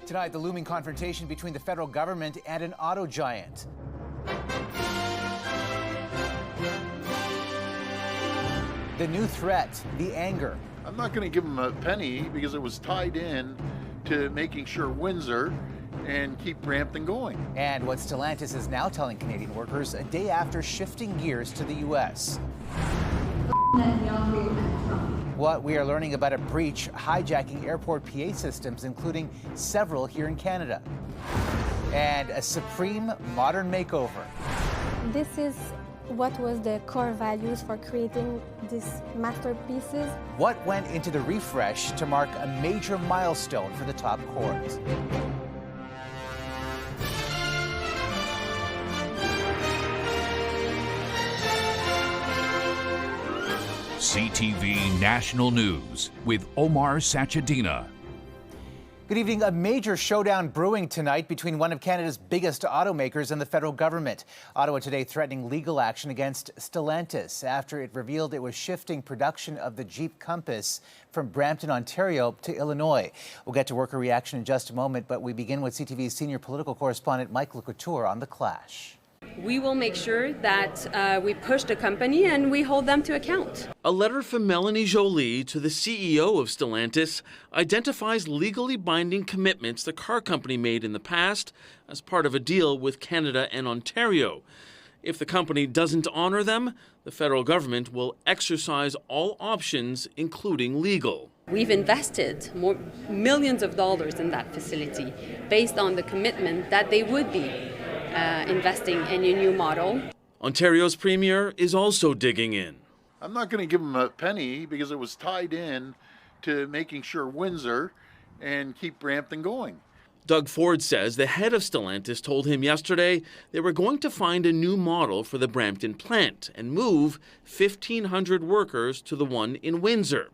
Tonight, the looming confrontation between the federal government and an auto giant. The new threat, the anger. I'm not going to give them a penny because it was tied in to making sure Windsor and keep Brampton going. And what Stellantis is now telling Canadian workers a day after shifting gears to the U.S. What we are learning about a breach hijacking airport PA systems, including several here in Canada. And a supreme modern makeover. This is what was the core values for creating these masterpieces. What went into the refresh to mark a major milestone for the top court? CTV National News with Omar Sachedina. Good evening. A major showdown brewing tonight between one of Canada's biggest automakers and the federal government. Ottawa today threatening legal action against Stellantis after it revealed it was shifting production of the Jeep Compass from Brampton, Ontario to Illinois. We'll get to worker reaction in just a moment, but we begin with CTV's senior political correspondent Mike Lecouture on the clash. We will make sure that we push the company and we hold them to account. A letter from Melanie Joly to the CEO of Stellantis identifies legally binding commitments the car company made in the past as part of a deal with Canada and Ontario. If the company doesn't honor them, the federal government will exercise all options, including legal. We've invested millions of dollars in that facility based on the commitment that they would be investing in a new model. Ontario's premier is also digging in. I'm not going to give them a penny because it was tied in to making sure Windsor and keep Brampton going. Doug Ford says the head of Stellantis told him yesterday they were going to find a new model for the Brampton plant and move 1,500 workers to the one in Windsor.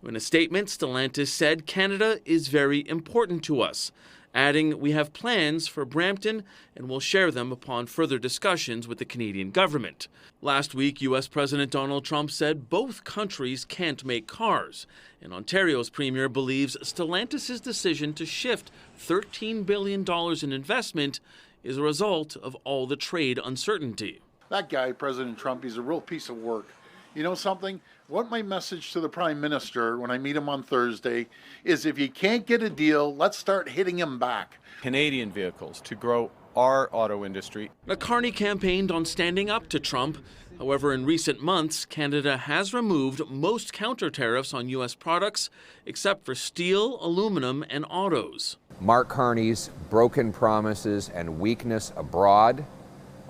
In a statement, Stellantis said Canada is very important to us, adding, "We have plans for Brampton and will share them upon further discussions with the Canadian government." Last week, U.S. President Donald Trump said both countries can't make cars, and Ontario's premier believes Stellantis' decision to shift $13 billion in investment is a result of all the trade uncertainty. That guy, President Trump, he's a real piece of work. You know something? What my message to the Prime Minister when I meet him on Thursday is if you can't get a deal, let's start hitting him back. Canadian vehicles to grow our auto industry. Carney campaigned on standing up to Trump. However, in recent months, Canada has removed most counter tariffs on U.S. products, except for steel, aluminum, and autos. Mark Carney's broken promises and weakness abroad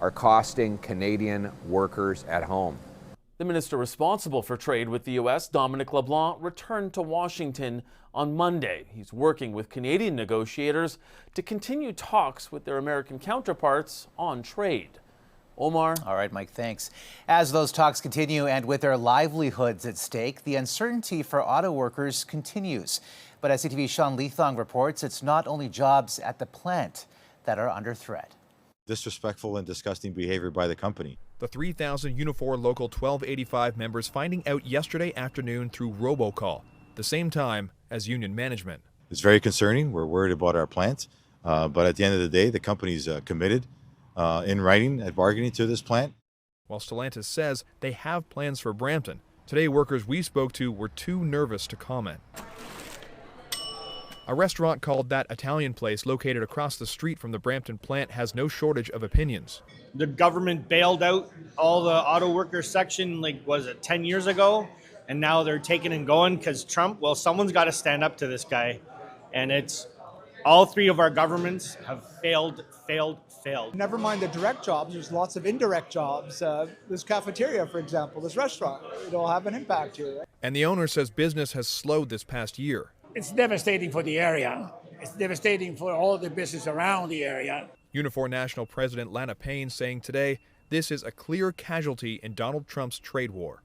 are costing Canadian workers at home. The minister responsible for trade with the U.S., Dominic LeBlanc, returned to Washington on Monday. He's working with Canadian negotiators to continue talks with their American counterparts on trade. Omar. All right, Mike, thanks. As those talks continue and with their livelihoods at stake, the uncertainty for auto workers continues. But as CTV's Sean Leathong reports, it's not only jobs at the plant that are under threat. Disrespectful and disgusting behavior by the company. The 3,000 Unifor Local 1285 members finding out yesterday afternoon through robocall, the same time as union management. It's very concerning. We're worried about our plant, but at the end of the day, the company's committed in writing at bargaining to this plant. While Stellantis says they have plans for Brampton, today workers we spoke to were too nervous to comment. A restaurant called That Italian Place, located across the street from the Brampton plant, has no shortage of opinions. The government bailed out all the auto workers section, 10 years ago? And now they're taking and going because Trump, well, someone's got to stand up to this guy. And it's all three of our governments have failed. Never mind the direct jobs, there's lots of indirect jobs. This cafeteria, for example, this restaurant, it'll have an impact here. Right? And the owner says business has slowed this past year. It's devastating for the area. It's devastating for all the business around the area. Unifor National President Lana Payne saying today this is a clear casualty in Donald Trump's trade war.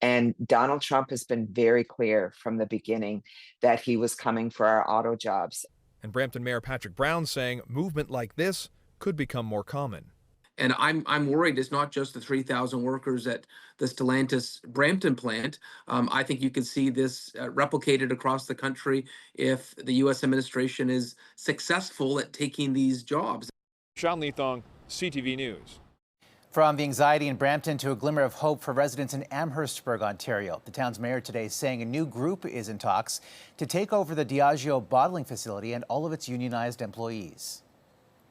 And Donald Trump has been very clear from the beginning that he was coming for our auto jobs. And Brampton Mayor Patrick Brown saying movement like this could become more common. And I'm worried it's not just the 3,000 workers at the Stellantis Brampton plant. I think you could see this replicated across the country if the U.S. administration is successful at taking these jobs. Sean Leathong, CTV News. From the anxiety in Brampton to a glimmer of hope for residents in Amherstburg, Ontario. The town's mayor today saying a new group is in talks to take over the Diageo bottling facility and all of its unionized employees.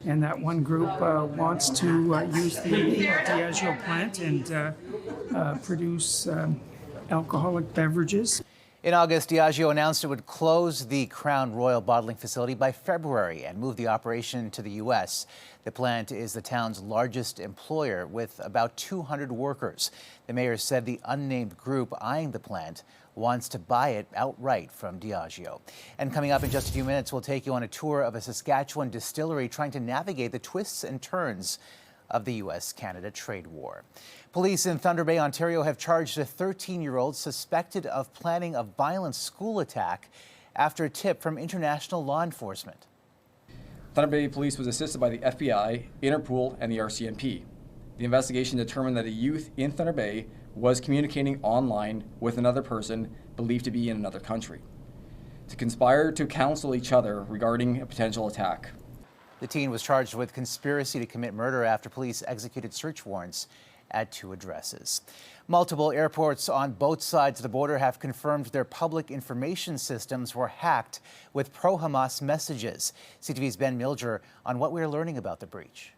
And that one group wants to use the Diageo plant and produce alcoholic beverages. In August, Diageo announced it would close the Crown Royal bottling facility by February and move the operation to the U.S. The plant is the town's largest employer with about 200 workers. The mayor said the unnamed group eyeing the plant wants to buy it outright from Diageo. And coming up in just a few minutes, we'll take you on a tour of a Saskatchewan distillery trying to navigate the twists and turns of the U.S.-Canada trade war. Police in Thunder Bay, Ontario have charged a 13-year-old suspected of planning a violent school attack after a tip from international law enforcement. Thunder Bay Police was assisted by the FBI, Interpol, and the RCMP. The investigation determined that a youth in Thunder Bay was communicating online with another person believed to be in another country to conspire to counsel each other regarding a potential attack. The teen was charged with conspiracy to commit murder after police executed search warrants at 2 addresses. Multiple airports on both sides of the border have confirmed their public information systems were hacked with pro-Hamas messages. CTV's Ben Milger on what we're learning about the breach.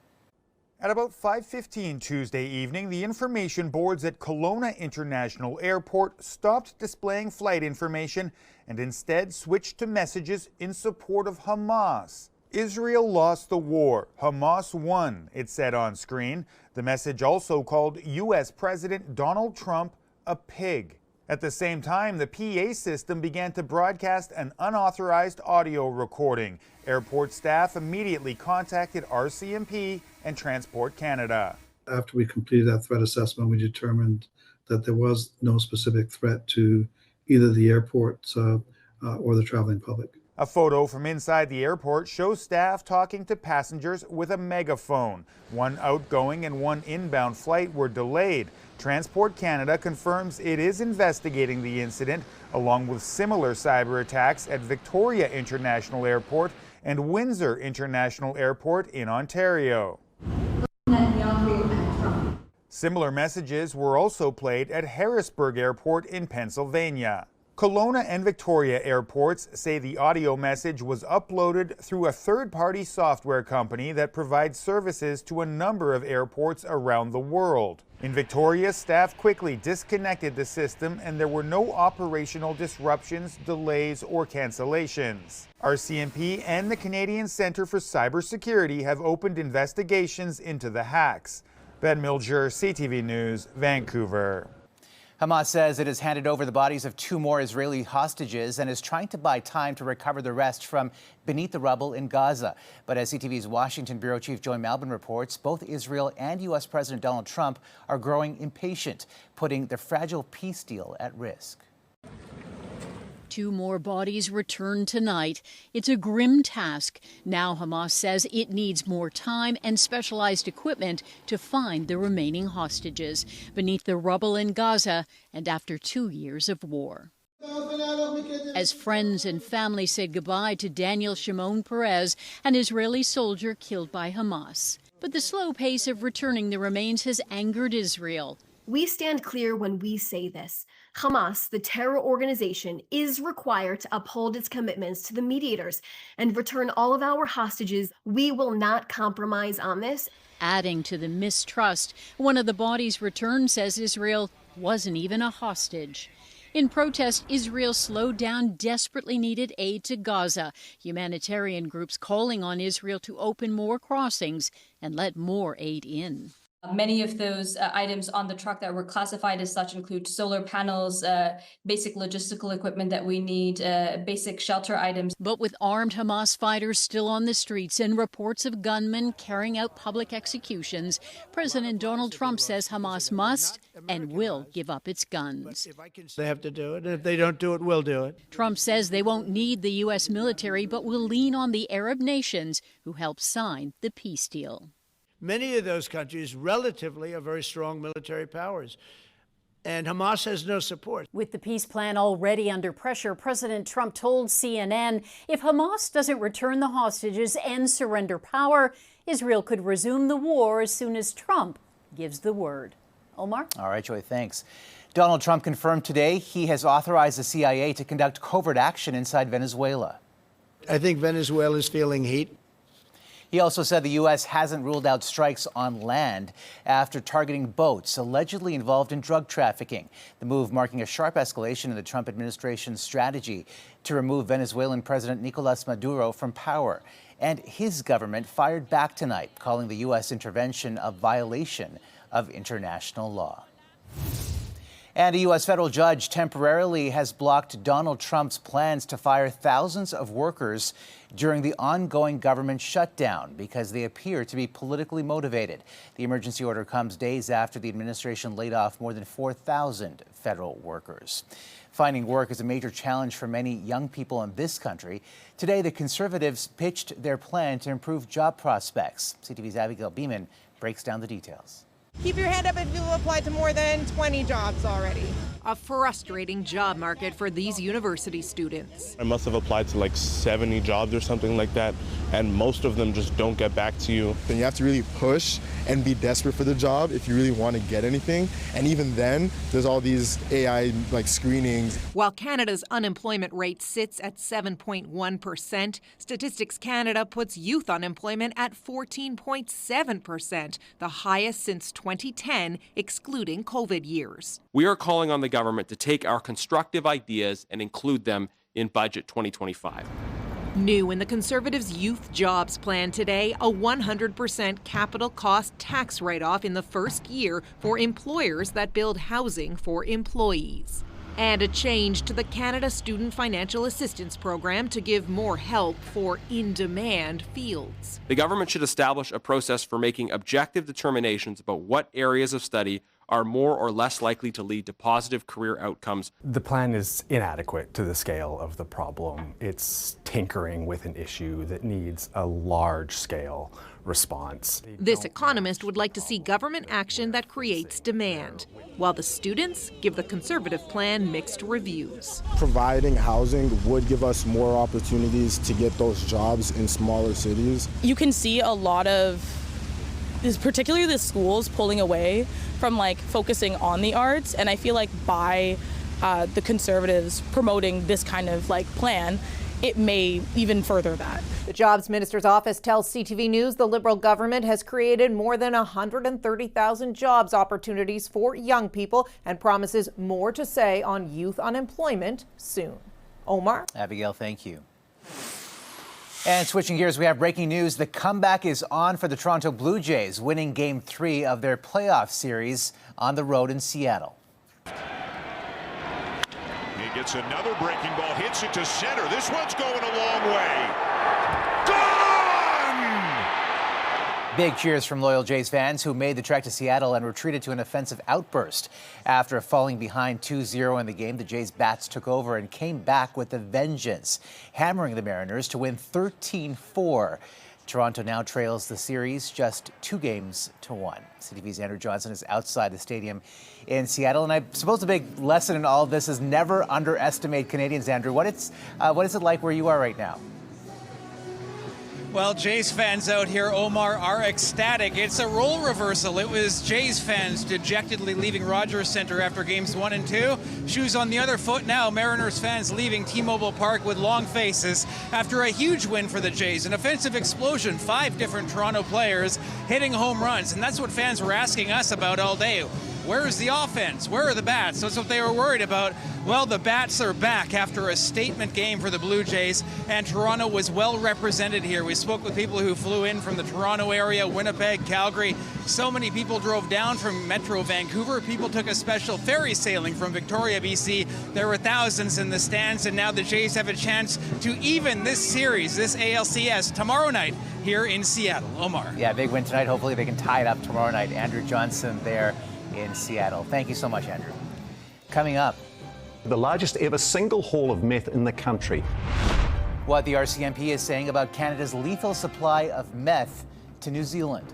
At about 5:15 Tuesday evening, the information boards at Kelowna International Airport stopped displaying flight information and instead switched to messages in support of Hamas. Israel lost the war. Hamas won, it said on screen. The message also called U.S. President Donald Trump a pig. At the same time, the PA system began to broadcast an unauthorized audio recording. Airport staff immediately contacted RCMP and Transport Canada. After we completed that threat assessment, we determined that there was no specific threat to either the airport or the traveling public. A photo from inside the airport shows staff talking to passengers with a megaphone. One outgoing and one inbound flight were delayed. Transport Canada confirms it is investigating the incident, along with similar cyber attacks at Victoria International Airport and Windsor International Airport in Ontario. Similar messages were also played at Harrisburg Airport in Pennsylvania. Kelowna and Victoria airports say the audio message was uploaded through a third-party software company that provides services to a number of airports around the world. In Victoria, staff quickly disconnected the system and there were no operational disruptions, delays, or cancellations. RCMP and the Canadian Centre for Cybersecurity have opened investigations into the hacks. Ben Milger, CTV News, Vancouver. Hamas says it has handed over the bodies of 2 more Israeli hostages and is trying to buy time to recover the rest from beneath the rubble in Gaza. But as CTV's Washington Bureau Chief Joy Malbon reports, both Israel and U.S. President Donald Trump are growing impatient, putting the fragile peace deal at risk. 2 more bodies returned tonight. It's a grim task. Now Hamas says it needs more time and specialized equipment to find the remaining hostages beneath the rubble in Gaza and after 2 years of war. As friends and family said goodbye to Daniel Shimon Peres, an Israeli soldier killed by Hamas. But the slow pace of returning the remains has angered Israel. We stand clear when we say this. Hamas, the terror organization, is required to uphold its commitments to the mediators and return all of our hostages. We will not compromise on this. Adding to the mistrust, one of the bodies returned says Israel wasn't even a hostage. In protest, Israel slowed down desperately needed aid to Gaza. Humanitarian groups calling on Israel to open more crossings and let more aid in. Many of those items on the truck that were classified as such include solar panels, basic logistical equipment that we need, basic shelter items. But with armed Hamas fighters still on the streets and reports of gunmen carrying out public executions, President Donald Trump says Hamas must and will give up its guns. They have to do it. If they don't do it, we'll do it. Trump says they won't need the U.S. military, but will lean on the Arab nations who helped sign the peace deal. Many of those countries, relatively, are very strong military powers. And Hamas has no support. With the peace plan already under pressure, President Trump told CNN if Hamas doesn't return the hostages and surrender power, Israel could resume the war as soon as Trump gives the word. Omar? All right, Joy, thanks. Donald Trump confirmed today he has authorized the CIA to conduct covert action inside Venezuela. I think Venezuela is feeling heat. He also said the U.S. hasn't ruled out strikes on land after targeting boats allegedly involved in drug trafficking. The move marking a sharp escalation in the Trump administration's strategy to remove Venezuelan President Nicolas Maduro from power. And his government fired back tonight, calling the U.S. intervention a violation of international law. And a U.S. federal judge temporarily has blocked Donald Trump's plans to fire thousands of workers during the ongoing government shutdown because they appear to be politically motivated. The emergency order comes days after the administration laid off more than 4,000 federal workers. Finding work is a major challenge for many young people in this country. Today, the Conservatives pitched their plan to improve job prospects. CTV's Abigail Beeman breaks down the details. Keep your hand up if you've applied to more than 20 jobs already. A frustrating job market for these university students. I must have applied to like 70 jobs or something like that, and most of them just don't get back to you. Then you have to really push and be desperate for the job if you really want to get anything. And even then, there's all these AI screenings. While Canada's unemployment rate sits at 7.1%, Statistics Canada puts youth unemployment at 14.7%, the highest since 2010, excluding COVID years. We are calling on the government to take our constructive ideas and include them in Budget 2025. New in the Conservatives' youth jobs plan today, a 100% capital cost tax write-off in the first year for employers that build housing for employees. And a change to the Canada Student Financial Assistance Program to give more help for in-demand fields. The government should establish a process for making objective determinations about what areas of study are more or less likely to lead to positive career outcomes. The plan is inadequate to the scale of the problem. It's tinkering with an issue that needs a large-scale response. This economist would like to see government action that creates demand, while the students give the Conservative plan mixed reviews. Providing housing would give us more opportunities to get those jobs in smaller cities. You can see a lot of, particularly the schools, pulling away from focusing on the arts, and I feel like by the Conservatives promoting this kind of plan, it may even further that. The Jobs Minister's office tells CTV News the Liberal government has created more than 130,000 jobs opportunities for young people and promises more to say on youth unemployment soon. Omar? Abigail, thank you. And switching gears, we have breaking news. The comeback is on for the Toronto Blue Jays, winning Game 3 of their playoff series on the road in Seattle. He gets another breaking ball, hits it to center. This one's going a long way. Gone! Big cheers from loyal Jays fans who made the trek to Seattle and retreated to an offensive outburst. After falling behind 2-0 in the game, the Jays bats took over and came back with a vengeance, hammering the Mariners to win 13-4. Toronto now trails the series just 2-1. CTV's Andrew Johnson is outside the stadium in Seattle, and I suppose the big lesson in all of this is never underestimate Canadians. Andrew, what is it like where you are right now? Well, Jays fans out here, Omar, are ecstatic. It's a role reversal. It was Jays fans dejectedly leaving Rogers Centre after games 1 and 2. Shoes on the other foot now. Mariners fans leaving T-Mobile Park with long faces after a huge win for the Jays. An offensive explosion, 5 different Toronto players hitting home runs. And that's what fans were asking us about all day. Where's the offense? Where are the bats? That's what they were worried about. Well, the bats are back after a statement game for the Blue Jays, and Toronto was well represented here. We spoke with people who flew in from the Toronto area, Winnipeg, Calgary. So many people drove down from Metro Vancouver. People took a special ferry sailing from Victoria, BC. There were thousands in the stands, and now the Jays have a chance to even this series, this ALCS, tomorrow night here in Seattle. Omar. Yeah, big win tonight. Hopefully they can tie it up tomorrow night. Andrew Johnson there in Seattle. Thank you so much, Andrew. Coming up, the largest ever single haul of meth in the country. What the RCMP is saying about Canada's lethal supply of meth to New Zealand.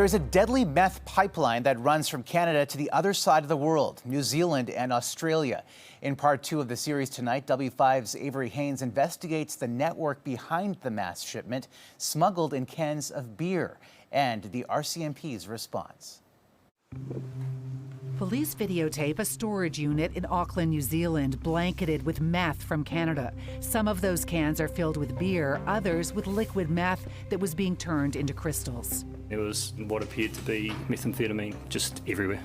There is a deadly meth pipeline that runs from Canada to the other side of the world, New Zealand and Australia. In part 2 of the series tonight, W5's Avery Haynes investigates the network behind the mass shipment smuggled in cans of beer and the RCMP's response. Police videotape a storage unit in Auckland, New Zealand, blanketed with meth from Canada. Some of those cans are filled with beer, others with liquid meth that was being turned into crystals. There was what appeared to be methamphetamine just everywhere.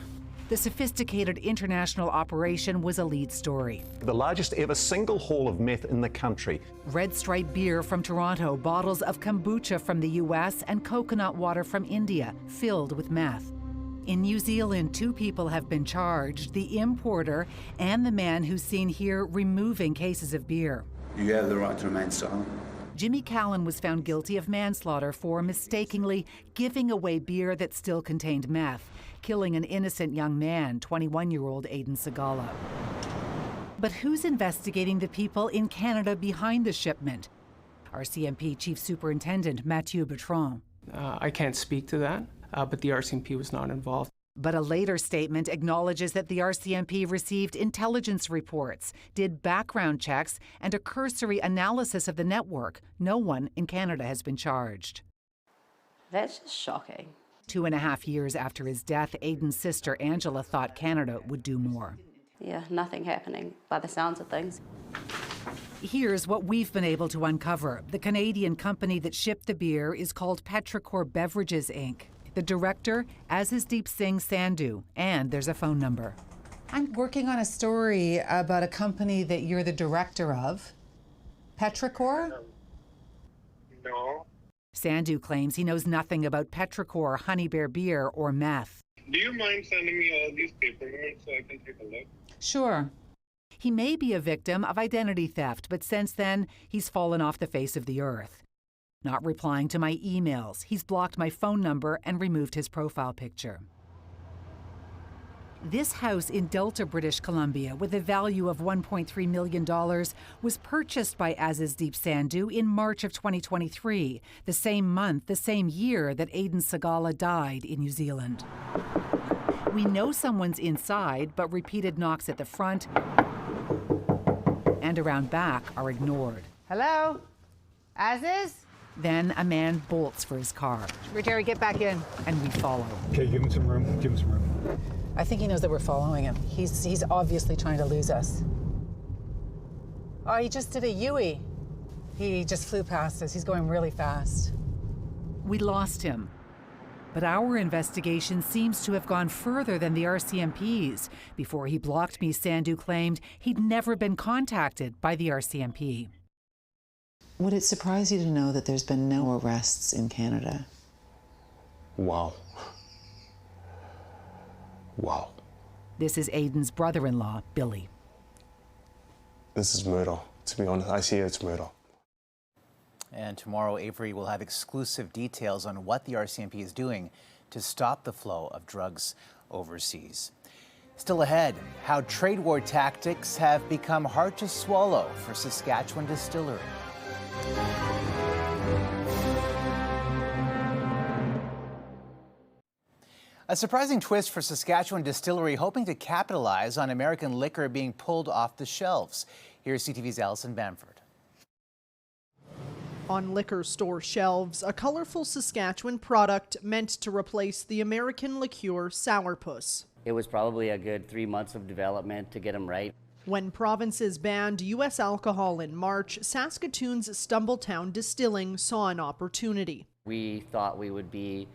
The sophisticated international operation was a lead story. The largest ever single haul of meth in the country. Red Stripe beer from Toronto, bottles of kombucha from the US, and coconut water from India, filled with meth. In New Zealand, 2 people have been charged, the importer and the man who's seen here removing cases of beer. You have the right to remain silent. Jimmy Callan was found guilty of manslaughter for mistakenly giving away beer that still contained meth, killing an innocent young man, 21-year-old Aiden Segala. But who's investigating the people in Canada behind the shipment? RCMP Chief Superintendent Mathieu Bertrand. I can't speak to that. But the RCMP was not involved. But a later statement acknowledges that the RCMP received intelligence reports, did background checks, and a cursory analysis of the network. No one in Canada has been charged. That's just shocking. 2.5 years after his death, Aiden's sister Angela thought Canada would do more. Yeah, nothing happening by the sounds of things. Here's what we've been able to uncover. The Canadian company that shipped the beer is called Petrichor Beverages, Inc. The director, Azizdeep Singh Sandhu, and there's a phone number. I'm working on a story about a company that you're the director of. Petrichor? No. Sandhu claims he knows nothing about Petrichor, Honey Bear beer, or meth. Do you mind sending me all these paperwork so I can take a look? Sure. He may be a victim of identity theft, but since then, he's fallen off the face of the earth. Not replying to my emails, he's blocked my phone number and removed his profile picture. This house in Delta, British Columbia, with a value of $1.3 million, was purchased by Azizdeep Sandhu in March of 2023, the same month, the same year that Aiden Segala died in New Zealand. We know someone's inside, but repeated knocks at the front and around back are ignored. Hello? Aziz? Then a man bolts for his car. Jerry, get back in. And we follow. Okay, give him some room. Give him some room. I think he knows that we're following him. He's obviously trying to lose us. Oh, he just did a U-turn. He just flew past us. He's going really fast. We lost him. But our investigation seems to have gone further than the RCMP's. Before he blocked me, Sandhu claimed he'd never been contacted by the RCMP. Would it surprise you to know that there's been no arrests in Canada? Wow. Wow. This is Aiden's brother-in-law, Billy. This is murder. To be honest, I see it's murder. And tomorrow, Avery will have exclusive details on what the RCMP is doing to stop the flow of drugs overseas. Still ahead, how trade war tactics have become hard to swallow for Saskatchewan Distillery. A surprising twist for Saskatchewan Distillery, hoping to capitalize on American liquor being pulled off the shelves. Here's CTV's Alison Bamford. On liquor store shelves, a colorful Saskatchewan product meant to replace the American liqueur Sourpuss. It was probably a good 3 months of development to get them right. When provinces banned U.S. alcohol in March, Saskatoon's Stumbletown Distilling saw an opportunity. We thought we would be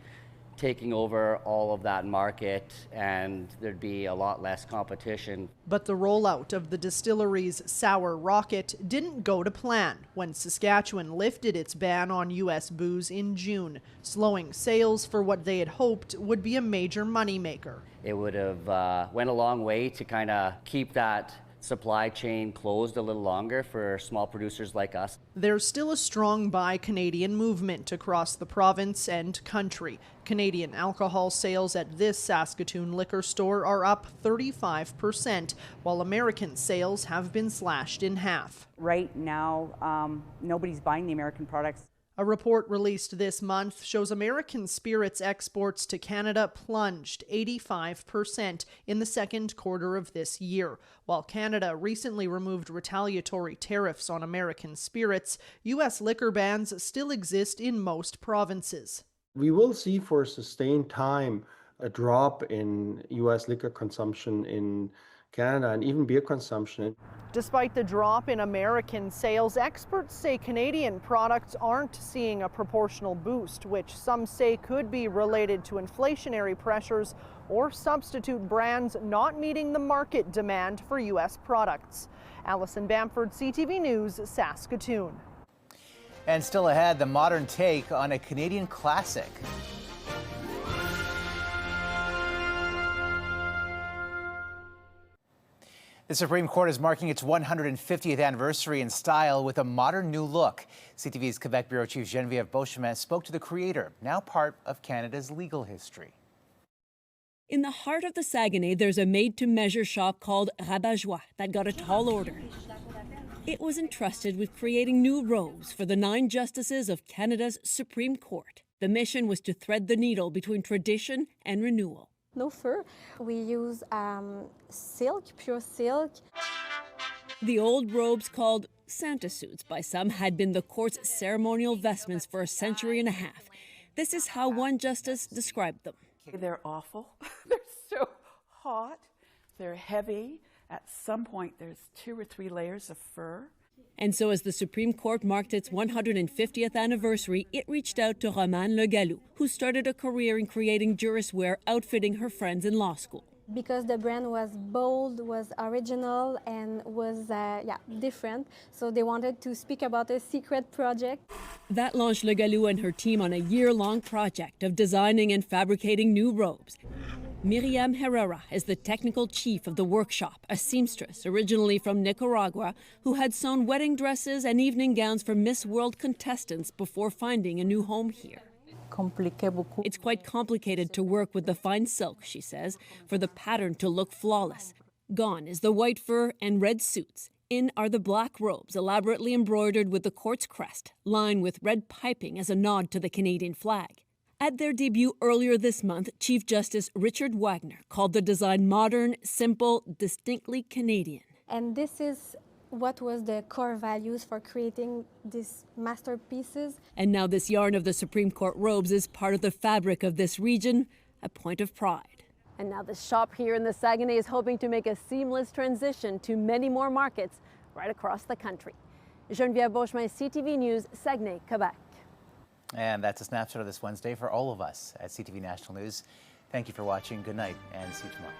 taking over all of that market and there'd be a lot less competition. But the rollout of the distillery's Sour Rocket didn't go to plan when Saskatchewan lifted its ban on U.S. booze in June, slowing sales for what they had hoped would be a major moneymaker. It would have went a long way to kind of keep that supply chain closed a little longer for small producers like us. There's still a strong Buy Canadian movement across the province and country. Canadian alcohol sales at this Saskatoon liquor store are up 35%, while American sales have been slashed in half. Right now, nobody's buying the American products. A report released this month shows American spirits exports to Canada plunged 85% in the second quarter of this year. While Canada recently removed retaliatory tariffs on American spirits, U.S. liquor bans still exist in most provinces. We will see for a sustained time a drop in U.S. liquor consumption in Canada and even beer consumption. Despite the drop in American sales, experts say Canadian products aren't seeing a proportional boost, which some say could be related to inflationary pressures or substitute brands not meeting the market demand for U.S. products. Allison Bamford, CTV News, Saskatoon. And still ahead, the modern take on a Canadian classic. The Supreme Court is marking its 150th anniversary in style with a modern new look. CTV's Quebec Bureau Chief Geneviève Beauchemin spoke to the creator, now part of Canada's legal history. In the heart of the Saguenay, there's a made-to-measure shop called Rabat-Joie that got a tall order. It was entrusted with creating new robes for the 9 justices of Canada's Supreme Court. The mission was to thread the needle between tradition and renewal. No fur. We use silk, pure silk. The old robes, called Santa suits by some, had been the court's ceremonial vestments for a century and a half. This is how one justice described them. They're awful. They're so hot. They're heavy. At some point, there's 2 or 3 layers of fur. And so as the Supreme Court marked its 150th anniversary, it reached out to Romane Le Gallou, who started a career in creating jurist wear, outfitting her friends in law school. Because the brand was bold, was original, and was different, so they wanted to speak about a secret project. That launched Le Gallou and her team on a year-long project of designing and fabricating new robes. Miriam Herrera is the technical chief of the workshop, a seamstress originally from Nicaragua who had sewn wedding dresses and evening gowns for Miss World contestants before finding a new home here. It's quite complicated to work with the fine silk, she says, for the pattern to look flawless. Gone is the white fur and red suits. In are the black robes, elaborately embroidered with the court's crest, lined with red piping as a nod to the Canadian flag. At their debut earlier this month, Chief Justice Richard Wagner called the design modern, simple, distinctly Canadian. And this is what was the core values for creating these masterpieces. And now this yarn of the Supreme Court robes is part of the fabric of this region, a point of pride. And now the shop here in the Saguenay is hoping to make a seamless transition to many more markets right across the country. Geneviève Beauchemin, CTV News, Saguenay, Quebec. And that's a snapshot of this Wednesday for all of us at CTV National News. Thank you for watching. Good night, and see you tomorrow.